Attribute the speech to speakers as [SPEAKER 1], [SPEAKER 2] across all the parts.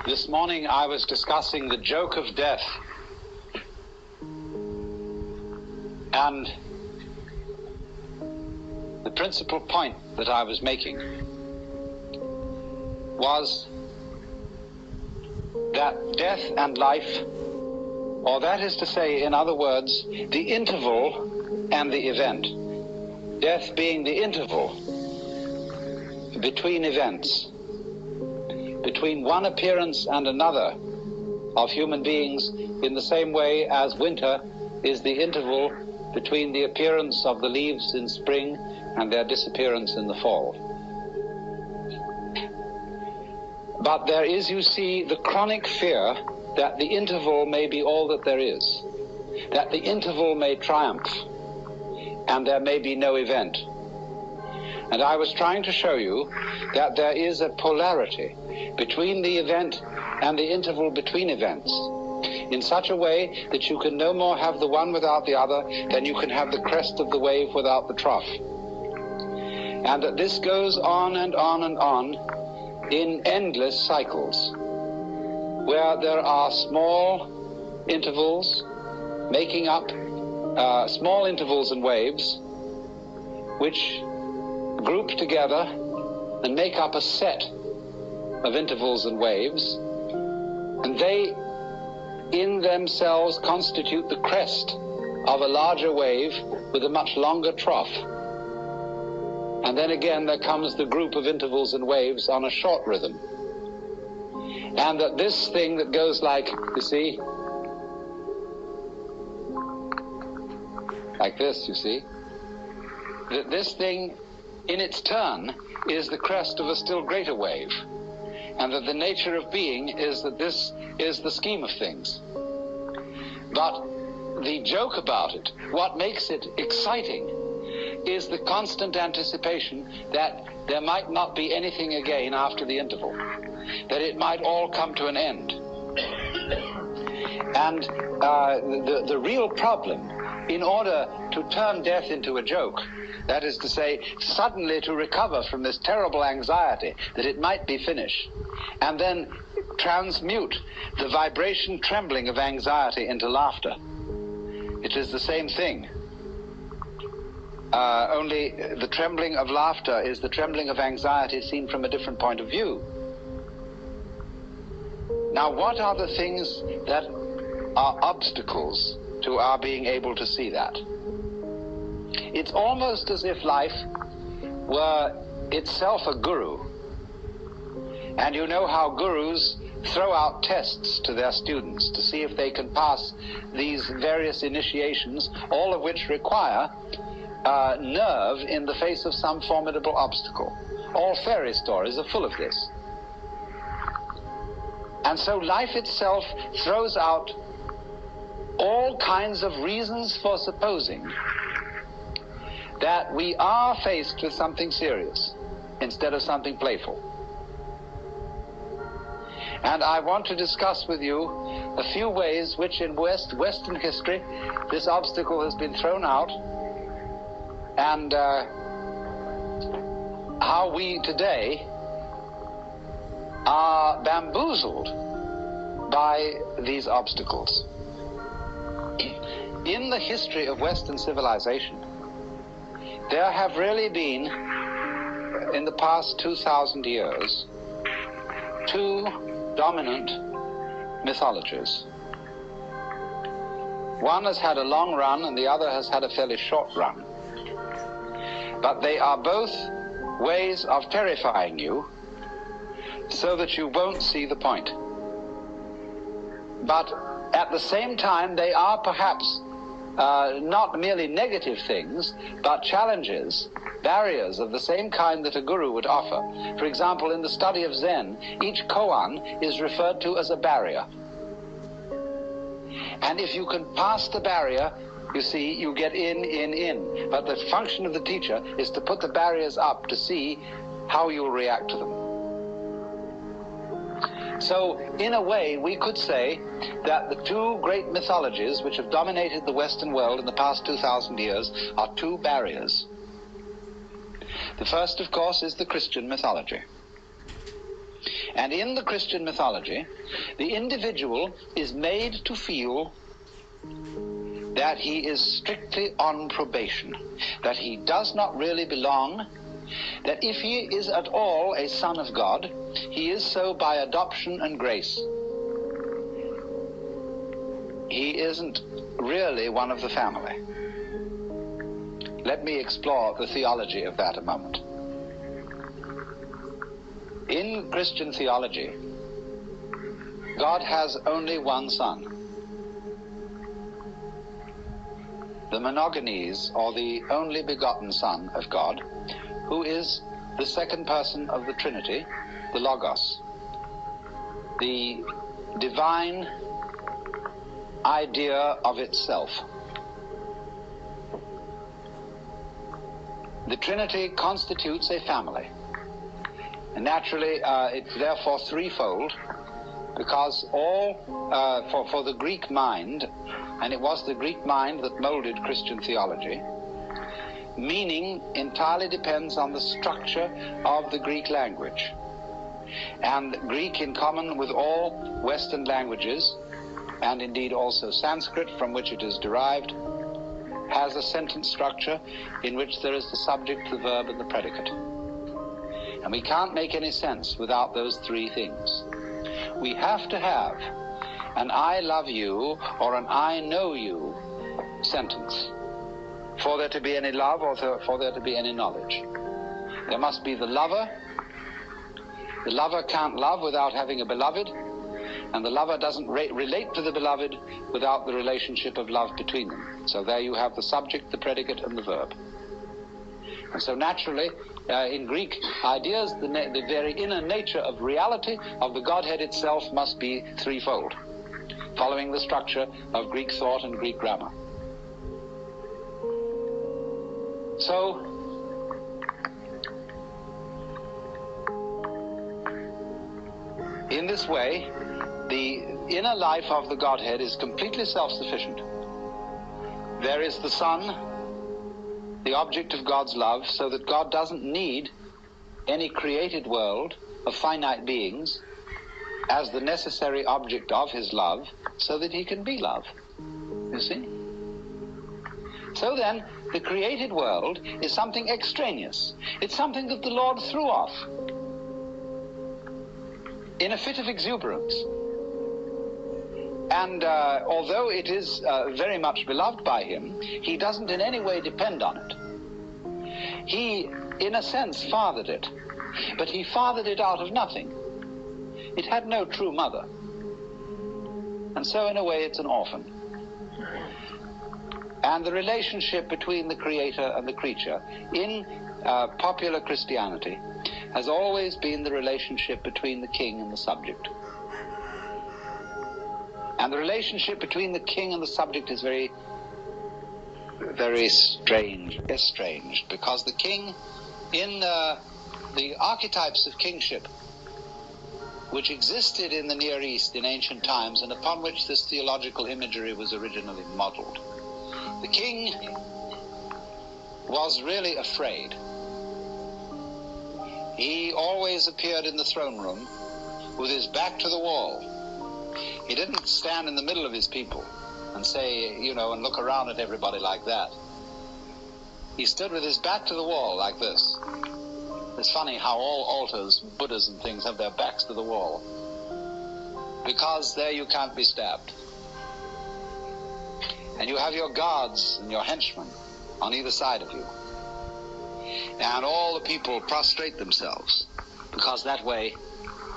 [SPEAKER 1] This morning I was discussing the joke of death, and the principal point that I was making was that death and life, or that is to say, in other words, the interval and the event, death being the interval between events, between one appearance and another of human beings, in the same way as winter is the interval between the appearance of the leaves in spring and their disappearance in the fall. But there is, you see, the chronic fear that the interval may be all that there is, that the interval may triumph, and there may be no event. And I was trying to show you that there is a polarity between the event and the interval between events, in such a way that you can no more have the one without the other than you can have the crest of the wave without the trough. And that this goes on and on and on in endless cycles, where there are small intervals making up small intervals and waves, which group together and make up a set of intervals and waves, and they in themselves constitute the crest of a larger wave with a much longer trough. And then again there comes the group of intervals and waves on a short rhythm. And that this thing that goes like, you see, like this, you see, that this thing in its turn is the crest of a still greater wave, and that the nature of being is that this is the scheme of things. But the joke about it, what makes it exciting, is the constant anticipation that there might not be anything again after the interval, that it might all come to an end. And the real problem, in order to turn death into a joke, that is to say, suddenly to recover from this terrible anxiety that it might be finished, and then transmute the vibration trembling of anxiety into laughter. It is the same thing. Only the trembling of laughter is the trembling of anxiety seen from a different point of view. Now, what are the things that are obstacles to our being able to see that? It's almost as if life were itself a guru. And you know how gurus throw out tests to their students to see if they can pass these various initiations, all of which require nerve in the face of some formidable obstacle. All fairy stories are full of this. And so life itself throws out all kinds of reasons for supposing that we are faced with something serious instead of something playful. And I want to discuss with you a few ways which in Western history this obstacle has been thrown out, and how we today are bamboozled by these obstacles. In the history of Western civilization, there have really been, in the past 2,000 years, two dominant mythologies. One has had a long run and the other has had a fairly short run. But they are both ways of terrifying you so that you won't see the point. But at the same time, they are perhaps not merely negative things, but challenges, barriers of the same kind that a guru would offer. For example, in the study of Zen, each koan is referred to as a barrier. And if you can pass the barrier, you see, you get in. But the function of the teacher is to put the barriers up to see how you'll react to them. So, in a way, we could say that the two great mythologies which have dominated the Western world in the past 2,000 years are two barriers. The first, of course, is the Christian mythology. And in the Christian mythology, the individual is made to feel that he is strictly on probation, that he does not really belong, that if he is at all a son of God, he is so by adoption and grace. He isn't really one of the family. Let me explore the theology of that a moment. In Christian theology, God has only one son. The monogenes, or the only begotten Son of God, who is the second person of the Trinity, the Logos, the divine idea of itself. The Trinity constitutes a family. And naturally, it's therefore threefold, because for the Greek mind, and it was the Greek mind that molded Christian theology, meaning entirely depends on the structure of the Greek language. And Greek, in common with all Western languages, and indeed also Sanskrit, from which it is derived, has a sentence structure in which there is the subject, the verb, and the predicate. And we can't make any sense without those three things. We have to have an I love you or an I know you sentence for there to be any love or for there to be any knowledge. There must be the lover. The lover can't love without having a beloved, and the lover doesn't relate to the beloved without the relationship of love between them. So there you have the subject, the predicate, and the verb. And so naturally, in Greek ideas, the very inner nature of reality of the Godhead itself must be threefold, following the structure of Greek thought and Greek grammar. So, in this way, the inner life of the Godhead is completely self-sufficient. There is the Son, the object of God's love, so that God doesn't need any created world of finite beings as the necessary object of his love, so that he can be love. You see? So then, the created world is something extraneous. It's something that the Lord threw off in a fit of exuberance. And although it is very much beloved by him, he doesn't in any way depend on it. He, in a sense, fathered it, but he fathered it out of nothing. It had no true mother. And so, in a way, it's an orphan. And the relationship between the creator and the creature in popular Christianity has always been the relationship between the king and the subject. And the relationship between the king and the subject is very, very strange, estranged, because the king, in the archetypes of kingship which existed in the Near East in ancient times and upon which this theological imagery was originally modeled, the king was really afraid. He always appeared in the throne room with his back to the wall. He didn't stand in the middle of his people and say, you know, and look around at everybody like that. He stood with his back to the wall like this. It's funny how all altars, Buddhas and things, have their backs to the wall, because there you can't be stabbed. And you have your guards and your henchmen on either side of you. And all the people prostrate themselves, because that way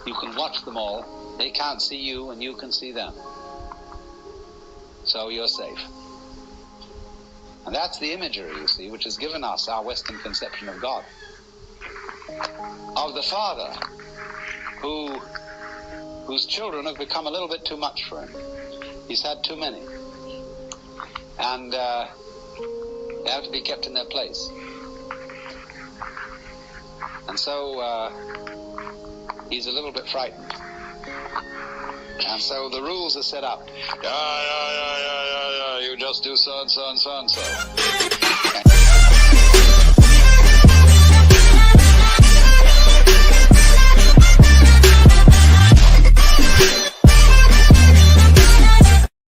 [SPEAKER 1] you can watch them all. They can't see you and you can see them. So you're safe. And that's the imagery, you see, which has given us our Western conception of God. Of the father whose children have become a little bit too much for him. He's had too many. And they have to be kept in their place. And so he's a little bit frightened. And so the rules are set up. You just do so and so and so and so.